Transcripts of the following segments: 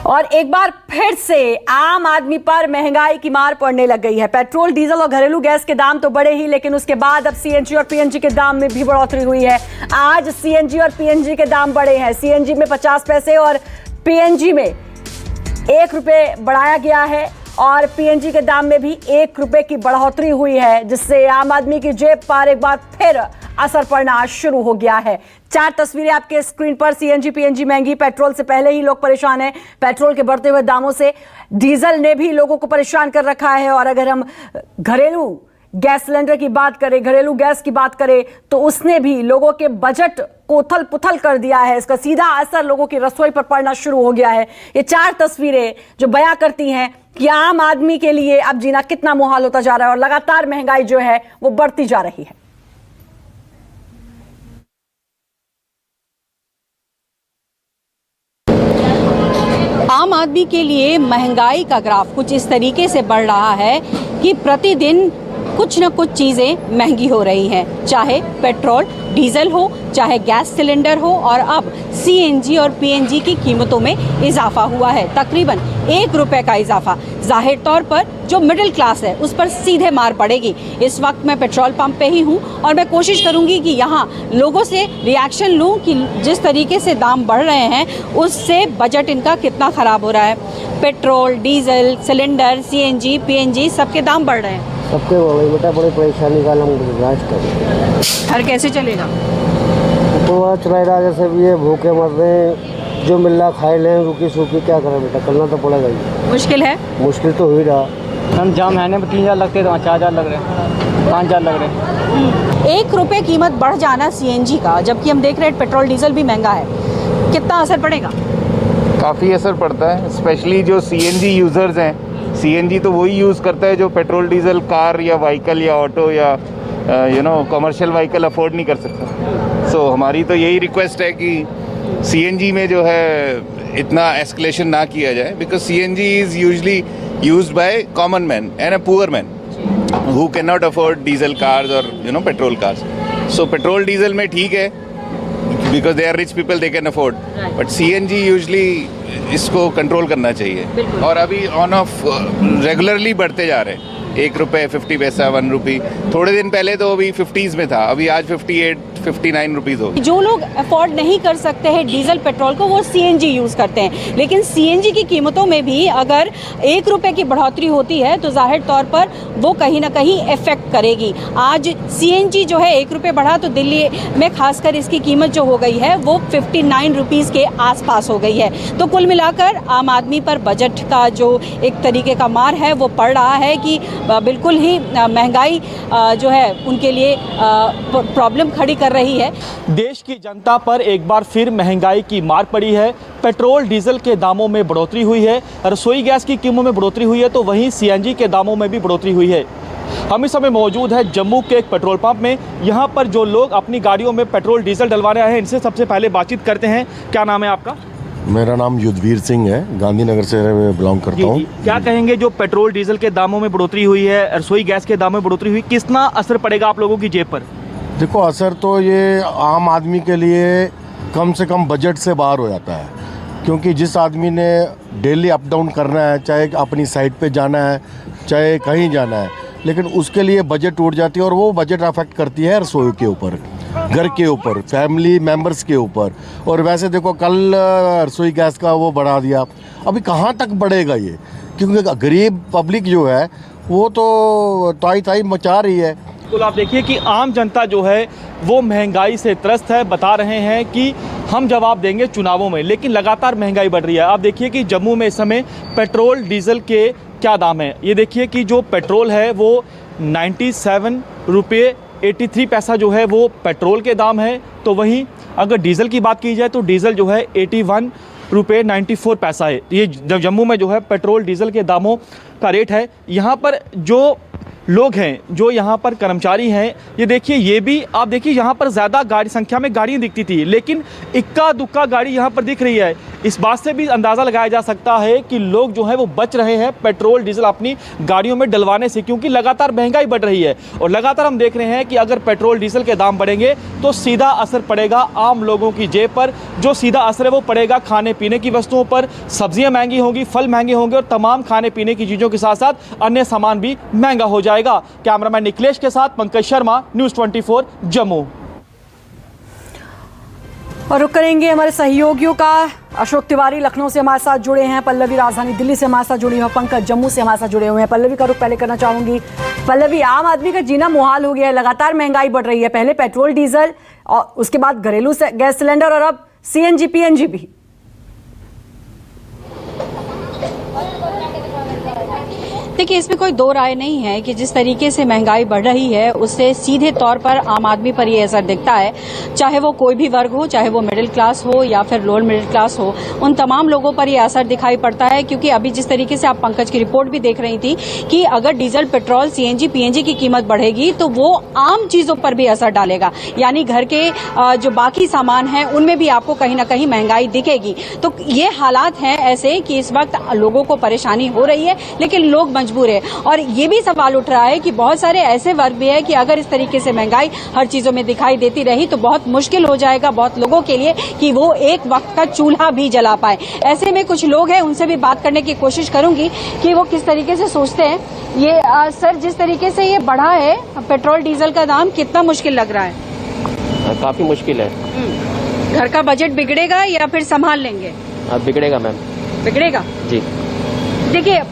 और एक बार फिर से आम आदमी पर महंगाई की मार पड़ने लग गई है। पेट्रोल, डीजल और घरेलू गैस के दाम तो बढ़े ही, लेकिन उसके बाद अब सीएनजी और पीएनजी के दाम में भी बढ़ोतरी हुई है। आज सीएनजी और पीएनजी के दाम बढ़े हैं। सीएनजी में 50 पैसे और पीएनजी में 1 रुपये बढ़ाया गया है और पीएनजी के दाम में भी 1 रुपये की बढ़ोतरी हुई है, जिससे आम आदमी की जेब पर एक बार फिर असर पड़ना शुरू हो गया है। 4 तस्वीरें आपके स्क्रीन पर। सीएनजी पीएनजी महंगी, पेट्रोल से पहले ही लोग परेशान हैं। पेट्रोल के बढ़ते हुए दामों से डीजल ने भी लोगों को परेशान कर रखा है। और अगर हम घरेलू गैस सिलेंडर की बात करें, घरेलू गैस की बात करें, तो उसने भी लोगों के बजट को उथल पुथल कर दिया है। इसका सीधा असर लोगों की रसोई पर पड़ना शुरू हो गया है। ये 4 तस्वीरें जो बयां करती हैं कि आम आदमी के लिए अब जीना कितना मुहाल होता जा रहा है और लगातार महंगाई जो है वो बढ़ती जा रही है। आम आदमी के लिए महंगाई का ग्राफ कुछ इस तरीके से बढ़ रहा है कि प्रतिदिन कुछ न कुछ चीज़ें महंगी हो रही हैं, चाहे पेट्रोल डीजल हो, चाहे गैस सिलेंडर हो, और अब सीएनजी और पीएनजी की कीमतों में इजाफा हुआ है, तकरीबन 1 रुपये का इजाफा। जाहिर तौर पर जो मिडिल क्लास है उस पर सीधे मार पड़ेगी। इस वक्त मैं पेट्रोल पंप पे ही हूँ और मैं कोशिश करूँगी कि यहाँ लोगों से रिएक्शन लूँ कि जिस तरीके से दाम बढ़ रहे हैं उससे बजट इनका कितना ख़राब हो रहा है। Petrol, diesel, cylinder, CNG, PNG सबके दाम बढ़ रहे हैं। सबके बेटा बड़ी परेशानी का हम बर्दाश्त करें। घर कैसे चलेगा? तो चला रहा जैसे भी है, भूखे मर रहे हैं, जो मिल रहा खाए लें, रुकी सूखी क्या करें बेटा, करना तो पड़ेगा ही। मुश्किल है, मुश्किल तो हो ही रहा। हम जाम महीने में 3000 लगते हैं तो 4000 लग रहे हैं, 5000 लग रहे हैं। 1 रुपये कीमत बढ़ जाना सीएनजी का, जबकि हम देख रहे हैं पेट्रोल डीजल भी महंगा है, कितना असर पड़ेगा? काफ़ी असर पड़ता है, स्पेशली जो सीएनजी यूज़र्स हैं। सीएनजी तो वही यूज़ करता है जो पेट्रोल डीजल कार या व्हीकल या ऑटो या कमर्शियल व्हीकल अफोर्ड नहीं कर सकता। सो हमारी तो यही रिक्वेस्ट है कि सीएनजी में जो है इतना एस्केलेशन ना किया जाए, because CNG is usually used by common man and a poor man who can not afford diesel cars और petrol cars. So petrol diesel में ठीक है because they are rich people, they can afford, but CNG usually इसको control करना चाहिए। और अभी on off regularly बढ़ते जा रहे हैं, 1 रुपये 50 पैसा, 1 रुपी। थोड़े दिन पहले तो अभी 50s में था, अभी आज 58-59 रुपीज़ हो गई। जो लोग अफोर्ड नहीं कर सकते हैं डीजल पेट्रोल को, वो सीएनजी यूज़ करते हैं, लेकिन सीएनजी की कीमतों में भी अगर 1 रुपये की बढ़ोतरी होती है तो जाहिर तौर पर वो कहीं ना कहीं इफेक्ट करेगी। आज सीएनजी जो है 1 रुपये बढ़ा तो दिल्ली में खासकर इसकी कीमत जो हो गई है वो 59 रुपीज़ के आसपास हो गई है। तो कुल मिलाकर आम आदमी पर बजट का जो एक तरीके का मार है वो पड़ रहा है कि बिल्कुल ही महंगाई जो है उनके लिए प्रॉब्लम खड़ी कर रही है। देश की जनता पर एक बार फिर महंगाई की मार पड़ी है। पेट्रोल डीजल के दामों में बढ़ोतरी हुई है, रसोई गैस की कीमतों में बढ़ोतरी हुई है, तो वहीं सीएनजी के दामों में भी बढ़ोतरी हुई है। हम इस समय मौजूद है जम्मू के एक पेट्रोल पंप में। यहाँ पर जो लोग अपनी गाड़ियों में पेट्रोल डीजल डलवाने आए हैं, इनसे सबसे पहले बातचीत करते हैं। क्या नाम है आपका? मेरा नाम युद्धवीर सिंह है, गांधीनगर से बिलोंग करता हूँ। क्या कहेंगे, जो पेट्रोल डीजल के दामों में बढ़ोतरी हुई है, रसोई गैस के दामों में बढ़ोतरी हुई, कितना असर पड़ेगा आप लोगों की जेब पर? देखो, असर तो ये आम आदमी के लिए कम से कम बजट से बाहर हो जाता है, क्योंकि जिस आदमी ने डेली अप डाउन करना है, चाहे अपनी साइट पे जाना है, चाहे कहीं जाना है, लेकिन उसके लिए बजट टूट जाती है और वो बजट अफेक्ट करती है रसोई के ऊपर, घर के ऊपर, फैमिली मेंबर्स के ऊपर। और वैसे देखो, कल रसोई गैस का वो बढ़ा दिया, अभी कहाँ तक बढ़ेगा ये, क्योंकि गरीब पब्लिक जो है वो तो ताई मचा रही है। तो आप देखिए कि आम जनता जो है वो महंगाई से त्रस्त है। बता रहे हैं कि हम जवाब देंगे चुनावों में, लेकिन लगातार महंगाई बढ़ रही है। आप देखिए कि जम्मू में इस समय पेट्रोल डीजल के क्या दाम है। ये देखिए कि जो पेट्रोल है वो 97 रुपये 83 पैसा जो है वो पेट्रोल के दाम है, तो वहीं अगर डीजल की बात की जाए तो डीजल जो है 81 रुपये 94 पैसा है। ये जम्मू में जो है पेट्रोल डीजल के दामों का रेट है। यहाँ पर जो लोग हैं, जो यहाँ पर कर्मचारी हैं, ये देखिए, ये भी आप देखिए यहाँ पर ज़्यादा गाड़ी संख्या में गाड़ियाँ दिखती थी, लेकिन इक्का दुक्का गाड़ी यहाँ पर दिख रही है। इस बात से भी अंदाज़ा लगाया जा सकता है कि लोग जो है वो बच रहे हैं पेट्रोल डीजल अपनी गाड़ियों में डलवाने से, क्योंकि लगातार महंगाई बढ़ रही है और लगातार हम देख रहे हैं कि अगर पेट्रोल डीजल के दाम बढ़ेंगे तो सीधा असर पड़ेगा आम लोगों की जेब पर। जो सीधा असर है वो पड़ेगा खाने पीने की वस्तुओं पर, सब्जियां महंगी होंगी, फल महंगे होंगे और तमाम खाने पीने की चीज़ों के साथ साथ अन्य सामान भी महंगा हो जाएगा। कैमरामैन निखिलेश के साथ पंकज शर्मा, न्यूज़ 24 जम्मू। और रुक करेंगे हमारे सहयोगियों का। अशोक तिवारी लखनऊ से हमारे साथ जुड़े हैं, पल्लवी राजधानी दिल्ली से हमारे साथ जुड़ी है, पंकज जम्मू से हमारे साथ जुड़े हुए हैं। पल्लवी का रुख पहले करना चाहूंगी। पल्लवी, आम आदमी का जीना मुहाल हो गया है, लगातार महंगाई बढ़ रही है, पहले पेट्रोल डीजल और उसके बाद घरेलू गैस सिलेंडर और अब सीएनजी पीएनजी भी। देखिए, इसमें कोई दो राय नहीं है कि जिस तरीके से महंगाई बढ़ रही है उससे सीधे तौर पर आम आदमी पर ये असर दिखता है, चाहे वो कोई भी वर्ग हो, चाहे वो मिडिल क्लास हो या फिर लोअर मिडिल क्लास हो, उन तमाम लोगों पर ये असर दिखाई पड़ता है। क्योंकि अभी जिस तरीके से आप पंकज की रिपोर्ट भी देख रही थी कि अगर डीजल, पेट्रोल, सीएनजी, पीएनजी की कीमत बढ़ेगी तो वो आम चीजों पर भी असर डालेगा, यानी घर के जो बाकी सामान हैं उनमें भी आपको कहीं ना कहीं महंगाई दिखेगी। तो ये हालात हैं ऐसे कि इस वक्त लोगों को परेशानी हो रही है, लेकिन लोग मजबूर है। और ये भी सवाल उठ रहा है कि बहुत सारे ऐसे वर्ग भी है कि अगर इस तरीके से महंगाई हर चीजों में दिखाई देती रही तो बहुत मुश्किल हो जाएगा बहुत लोगों के लिए कि वो एक वक्त का चूल्हा भी जला पाए। ऐसे में कुछ लोग हैं, उनसे भी बात करने की कोशिश करूंगी कि वो किस तरीके से सोचते हैं। ये सर, जिस तरीके से ये बढ़ा है पेट्रोल डीजल का दाम, कितना मुश्किल लग रहा है? काफी मुश्किल है। घर का बजट बिगड़ेगा या फिर संभाल लेंगे? बिगड़ेगा मैम। बिगड़ेगा जी। देखिए,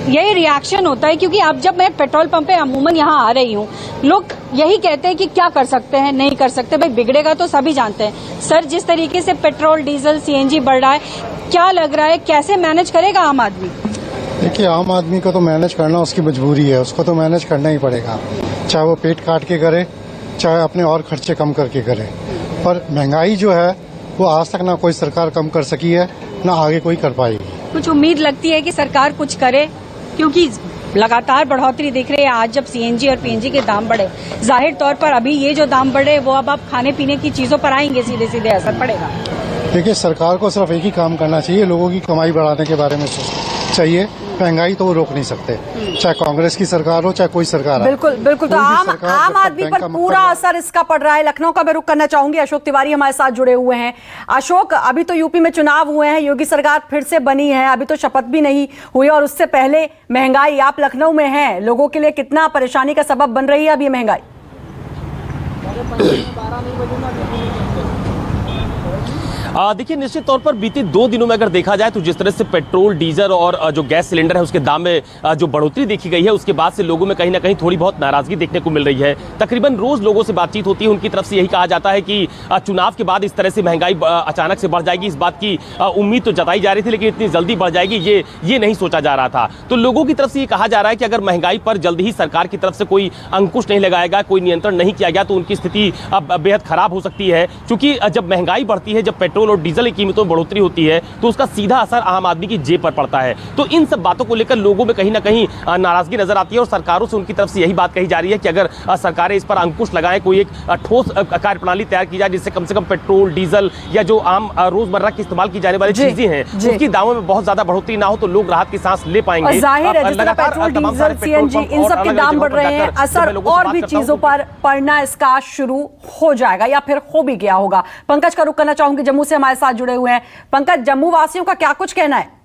यही रिएक्शन होता है क्योंकि अब जब मैं पेट्रोल पंप पे अमूमन यहाँ आ रही हूँ, लोग यही कहते हैं कि क्या कर सकते हैं, नहीं कर सकते। भाई, बिगड़ेगा तो सभी जानते हैं। सर, जिस तरीके से पेट्रोल, डीजल, सीएनजी बढ़ रहा है, क्या लग रहा है कैसे मैनेज करेगा आम आदमी? देखिए, आम आदमी को तो मैनेज करना उसकी मजबूरी है, उसको तो मैनेज करना ही पड़ेगा, चाहे वो पेट काट के करे, चाहे अपने और खर्चे कम करके करे। पर महंगाई जो है वो आज तक ना कोई सरकार कम कर सकी है, ना आगे कोई कर पाएगी। कुछ उम्मीद लगती है कि सरकार कुछ करे, क्योंकि लगातार बढ़ोतरी दिख रही है। आज जब सीएनजी और पीएनजी के दाम बढ़े, जाहिर तौर पर अभी ये जो दाम बढ़े वो अब आप खाने पीने की चीजों पर आएंगे, सीधे सीधे असर पड़ेगा। देखिए, सरकार को सिर्फ एक ही काम करना चाहिए, लोगों की कमाई बढ़ाने के बारे में चाहिए। महंगाई तो वो रोक नहीं सकते, चाहे कांग्रेस की सरकार हो चाहे कोई सरकार। बिल्कुल बिल्कुल। तो आम आदमी पर पूरा असर इसका पड़ रहा है। लखनऊ का मैं रुख करना चाहूंगी, अशोक तिवारी हमारे साथ जुड़े हुए हैं। अशोक, अभी तो यूपी में चुनाव हुए हैं, योगी सरकार फिर से बनी है, अभी तो शपथ भी नहीं हुई और उससे पहले महंगाई, आप लखनऊ में हैं, लोगों के लिए कितना परेशानी का सबब बन रही है अब ये महंगाई? देखिए, निश्चित तौर पर बीते 2 दिनों में अगर देखा जाए तो जिस तरह से पेट्रोल, डीजल और जो गैस सिलेंडर है उसके दाम में जो बढ़ोतरी देखी गई है, उसके बाद से लोगों में कहीं ना कहीं थोड़ी बहुत नाराजगी देखने को मिल रही है। तकरीबन रोज लोगों से बातचीत होती है, उनकी तरफ से यही कहा जाता है कि चुनाव के बाद इस तरह से महंगाई अचानक से बढ़ जाएगी, इस बात की उम्मीद तो जताई जा रही थी, लेकिन इतनी जल्दी बढ़ जाएगी ये नहीं सोचा जा रहा था। तो लोगों की तरफ से ये कहा जा रहा है कि अगर महंगाई पर जल्द ही सरकार की तरफ से कोई अंकुश नहीं लगाएगा, कोई नियंत्रण नहीं किया गया तो उनकी स्थिति अब बेहद खराब हो सकती है। क्योंकि जब महंगाई बढ़ती है, जब पेट्रोल और डीजल की कीमतों में बढ़ोतरी होती है तो उसका सीधा असर आम आदमी की जेब पर पड़ता है। तो इन सब बातों को लेकर लोगों में कहीं ना कहीं नाराजगी नजर आती है और सरकारों से उनकी तरफ से यही बात कही जा रही है कि अगर सरकारें इस पर अंकुश लगाएं, कोई एक ठोस कार्यप्रणाली तैयार की जाए जिससे कम से कम पेट्रोल, डीजल या जो आम रोजमर्रा की इस्तेमाल की जाने वाली चीजें हैं उसकी दामों में बहुत ज्यादा बढ़ोतरी ना हो तो लोग राहत की सांस ले पाएंगे। जाहिर है, जिस तरह पेट्रोल, डीजल, सीएनजी इन सब के दाम बढ़ रहे हैं, असर और भी चीजों पर पड़ना इसका शुरू हो जाएगा या फिर हो भी गया होगा। पंकज का रुख करना चाहूंगी, जम्मू से हमारे साथ जुड़े हुए हैं। पंकज, जम्मू वासियों का क्या कुछ कहना है?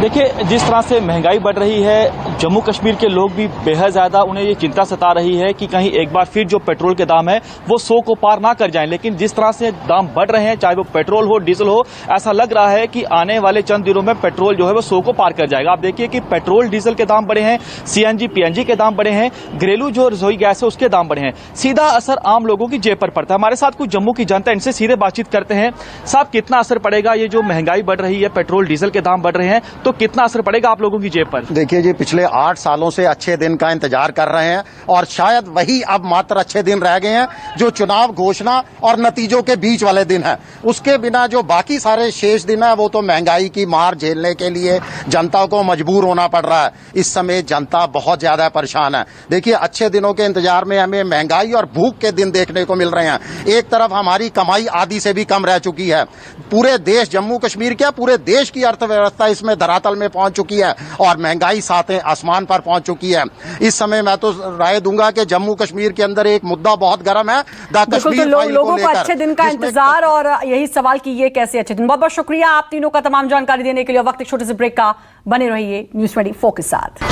देखिए, जिस तरह से महंगाई बढ़ रही है, जम्मू कश्मीर के लोग भी बेहद ज़्यादा उन्हें ये चिंता सता रही है कि कहीं एक बार फिर जो पेट्रोल के दाम है वो 100 को पार ना कर जाएं। लेकिन जिस तरह से दाम बढ़ रहे हैं, चाहे वो पेट्रोल हो, डीजल हो, ऐसा लग रहा है कि आने वाले चंद दिनों में पेट्रोल जो है वो 100 को पार कर जाएगा। आप देखिए कि पेट्रोल, डीजल के दाम बढ़े हैं, सीएनजी, पीएनजी के दाम बढ़े हैं, घरेलू जो रसोई गैस है उसके दाम बढ़े हैं। सीधा असर आम लोगों की जेब पर पड़ता है। हमारे साथ कुछ जम्मू की जनता, इनसे सीधे बातचीत करते हैं। साहब, कितना असर पड़ेगा ये जो महंगाई बढ़ रही है, पेट्रोल, डीजल के दाम बढ़ रहे हैं, तो तो कितना असर पड़ेगा आप लोगों की जेब पर? देखिए जी, पिछले 8 सालों से अच्छे दिन का इंतजार कर रहे हैं और शायद वही अब मात्र अच्छे दिन रह गए हैं जो चुनाव घोषणा और नतीजों के बीच वाले दिन हैं। उसके बिना जो बाकी सारे शेष दिन है वो तो महंगाई की मार झेलने के लिए जनता को मजबूर होना पड़ रहा है। इस समय जनता बहुत ज्यादा परेशान है। देखिए, अच्छे दिनों के इंतजार में हमें महंगाई और भूख के दिन देखने को मिल रहे हैं। एक तरफ हमारी कमाई आधी से भी कम रह चुकी है। पूरे देश, जम्मू कश्मीर क्या पूरे देश की अर्थव्यवस्था इसमें धरातल में पहुंच चुकी है और महंगाई सातवें आसमान पर पहुंच चुकी है। इस समय मैं तो राय दूंगा कि जम्मू कश्मीर के अंदर एक मुद्दा बहुत गर्म है, द कश्मीर फाइल लोगों को अच्छे दिन का इंतजार और यही सवाल कि ये कैसे अच्छे दिन। बहुत बहुत शुक्रिया आप तीनों का तमाम जानकारी देने के लिए। वक्त एक छोटे से ब्रेक का, बने रहिए न्यूज़ 24 के साथ।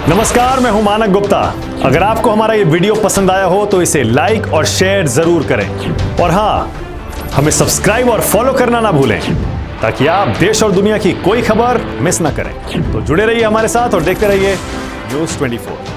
नमस्कार, मैं हूं मानक गुप्ता। अगर आपको हमारा ये वीडियो पसंद आया हो तो इसे लाइक और शेयर जरूर करें और हां, हमें सब्सक्राइब और फॉलो करना ना भूलें ताकि आप देश और दुनिया की कोई खबर मिस ना करें। तो जुड़े रहिए हमारे साथ और देखते रहिए न्यूज़ 24।